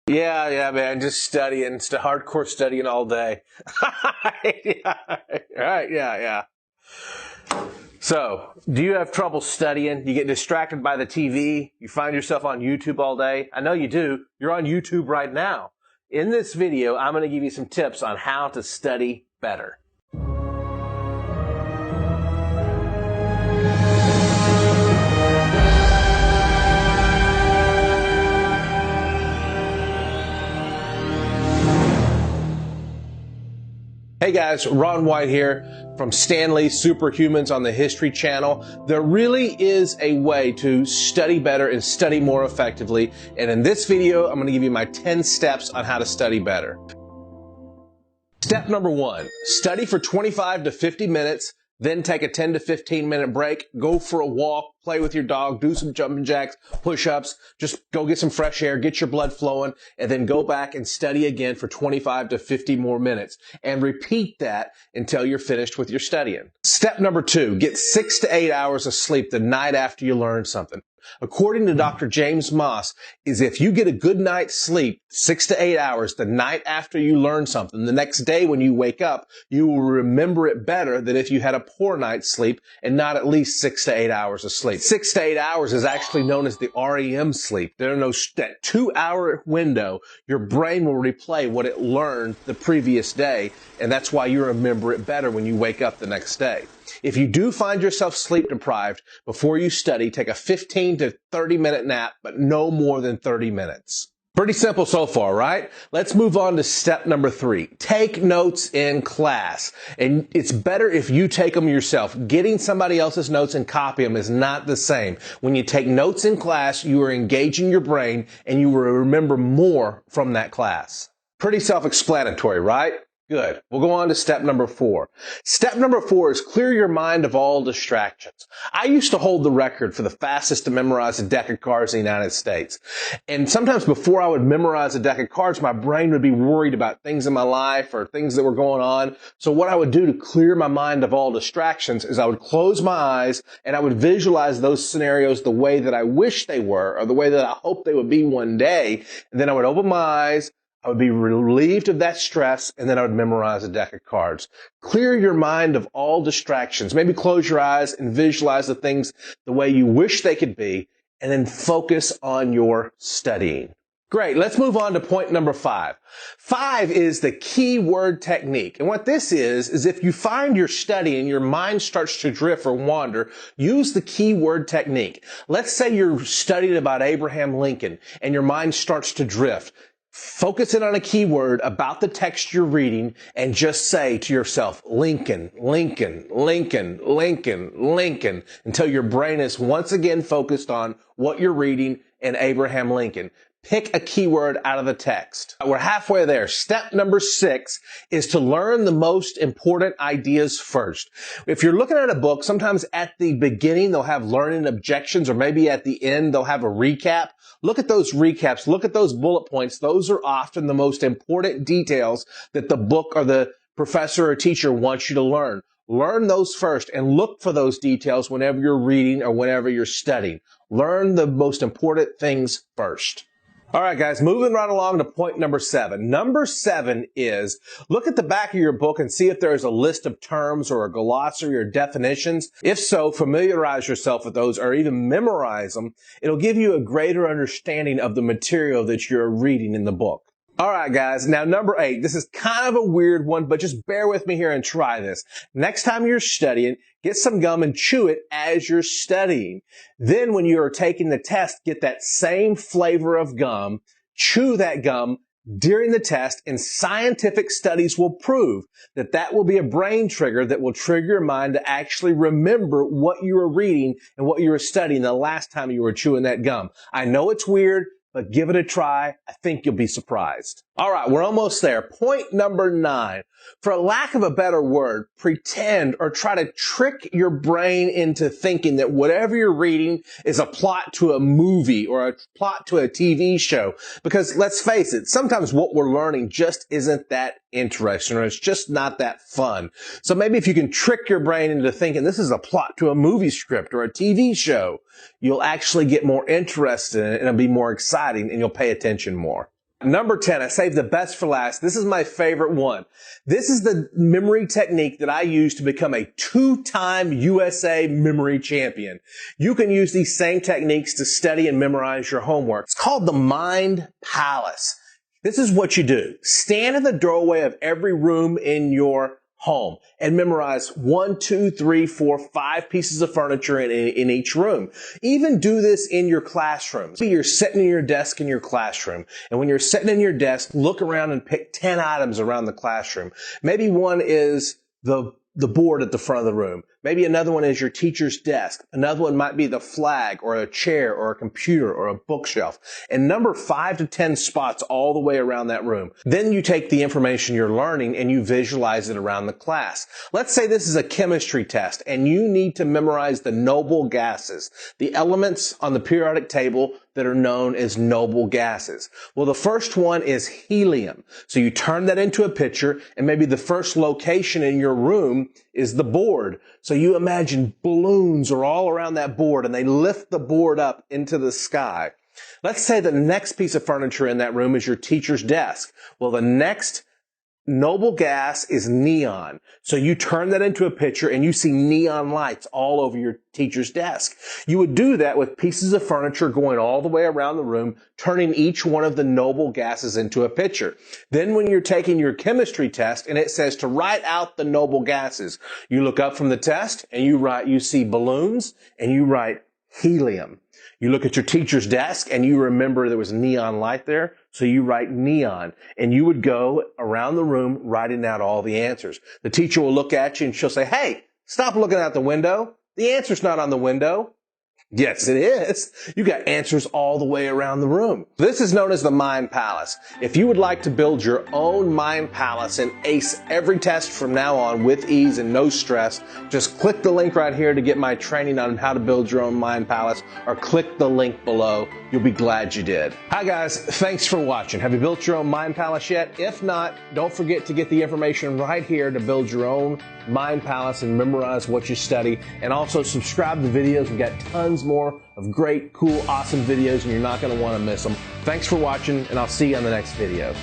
Yeah, man. Just studying, hardcore studying all day. Yeah, right, yeah. So, do you have trouble studying? You get distracted by the TV? You find yourself on YouTube all day? I know you do. You're on YouTube right now. In this video, I'm going to give you some tips on how to study better. Hey guys, Ron White here from Stanley's Superhumans on the History Channel. There really is a way to study better and study more effectively. And in this video, I'm going to give you my 10 steps on how to study better. Step number 1, study for 25 to 50 minutes, then take a 10 to 15 minute break, go for a walk, play with your dog, do some jumping jacks, push-ups, just go get some fresh air, get your blood flowing, and then go back and study again for 25 to 50 more minutes. And repeat that until you're finished with your studying. Step number 2, get 6 to 8 hours of sleep the night after you learn something. According to Dr. James Moss, is if you get a good night's sleep, 6 to 8 hours the night after you learn something, the next day when you wake up, you will remember it better than if you had a poor night's sleep and not at least 6 to 8 hours of sleep. 6 to 8 hours is actually known as the REM sleep. There are that 2-hour window, your brain will replay what it learned the previous day, and that's why you remember it better when you wake up the next day. If you do find yourself sleep deprived before you study, take a 15 to 30 minute nap, but no more than 30 minutes. Pretty simple so far, right? Let's move on to step number 3. Take notes in class. And it's better if you take them yourself. Getting somebody else's notes and copy them is not the same. When you take notes in class, you are engaging your brain and you will remember more from that class. Pretty self-explanatory, right? Good. We'll go on to step number 4. Step number 4 is clear your mind of all distractions. I used to hold the record for the fastest to memorize a deck of cards in the United States. And sometimes before I would memorize a deck of cards, my brain would be worried about things in my life or things that were going on. So what I would do to clear my mind of all distractions is I would close my eyes and I would visualize those scenarios the way that I wish they were or the way that I hope they would be one day. And then I would open my eyes. I would be relieved of that stress, and then I would memorize a deck of cards. Clear your mind of all distractions. Maybe close your eyes and visualize the things the way you wish they could be, and then focus on your studying. Great. Let's move on to point number 5. 5 is the keyword technique. And what this is if you find you're studying, your mind starts to drift or wander, use the keyword technique. Let's say you're studying about Abraham Lincoln, and your mind starts to drift. Focus in on a keyword about the text you're reading and just say to yourself, Lincoln, Lincoln, Lincoln, Lincoln, Lincoln, until your brain is once again focused on what you're reading and Abraham Lincoln. Pick a keyword out of the text. We're halfway there. Step number 6 is to learn the most important ideas first. If you're looking at a book, sometimes at the beginning they'll have learning objections, or maybe at the end they'll have a recap. Look at those recaps. Look at those bullet points. Those are often the most important details that the book or the professor or teacher wants you to learn. Learn those first and look for those details whenever you're reading or whenever you're studying. Learn the most important things first. All right, guys, moving right along to point number 7. Number 7 is look at the back of your book and see if there's a list of terms or a glossary or definitions. If so, familiarize yourself with those or even memorize them. It'll give you a greater understanding of the material that you're reading in the book. All right, guys. Now, number 8. This is kind of a weird one, but just bear with me here and try this. Next time you're studying, get some gum and chew it as you're studying. Then when you are taking the test, get that same flavor of gum, chew that gum during the test, and scientific studies will prove that that will be a brain trigger that will trigger your mind to actually remember what you were reading and what you were studying the last time you were chewing that gum. I know it's weird, but give it a try. I think you'll be surprised. All right, we're almost there. Point number 9. For lack of a better word, pretend or try to trick your brain into thinking that whatever you're reading is a plot to a movie or a plot to a TV show. Because let's face it, sometimes what we're learning just isn't that interesting or it's just not that fun. So maybe if you can trick your brain into thinking this is a plot to a movie script or a TV show, you'll actually get more interested in it and it'll be more exciting and you'll pay attention more. Number 10, I saved the best for last. This is my favorite one. This is the memory technique that I use to become a 2-time USA memory champion. You can use these same techniques to study and memorize your homework. It's called the Mind Palace. This is what you do. Stand in the doorway of every room in your home and memorize 1, 2, 3, 4, 5 pieces of furniture in each room. Even do this in your classroom. Maybe you're sitting in your desk in your classroom, and when you're sitting in your desk, look around and pick 10 items around the classroom. Maybe one is the board at the front of the room. Maybe another one is your teacher's desk. Another one might be the flag or a chair or a computer or a bookshelf. And number 5 to 10 spots all the way around that room. Then you take the information you're learning and you visualize it around the class. Let's say this is a chemistry test and you need to memorize the noble gases, the elements on the periodic table that are known as noble gases. Well, the first one is helium. So you turn that into a picture, and maybe the first location in your room is the board. So you imagine balloons are all around that board and they lift the board up into the sky. Let's say the next piece of furniture in that room is your teacher's desk. Well, the next noble gas is neon. So you turn that into a picture and you see neon lights all over your teacher's desk. You would do that with pieces of furniture going all the way around the room, turning each one of the noble gases into a picture. Then when you're taking your chemistry test and it says to write out the noble gases, you look up from the test and you see balloons and you write helium. You look at your teacher's desk and you remember there was neon light there, so you write neon. And you would go around the room writing out all the answers. The teacher will look at you and she'll say, "Hey, stop looking out the window. The answer's not on the window." Yes, it is. You got answers all the way around the room. This is known as the Mind Palace. If you would like to build your own Mind Palace and ace every test from now on with ease and no stress, just click the link right here to get my training on how to build your own Mind Palace, or click the link below. You'll be glad you did. Hi guys, thanks for watching. Have you built your own Mind Palace yet? If not, don't forget to get the information right here to build your own Mind Palace and memorize what you study. And also subscribe to the videos. We've got tons more of great, cool, awesome videos, and you're not going to want to miss them. Thanks for watching, and I'll see you on the next video.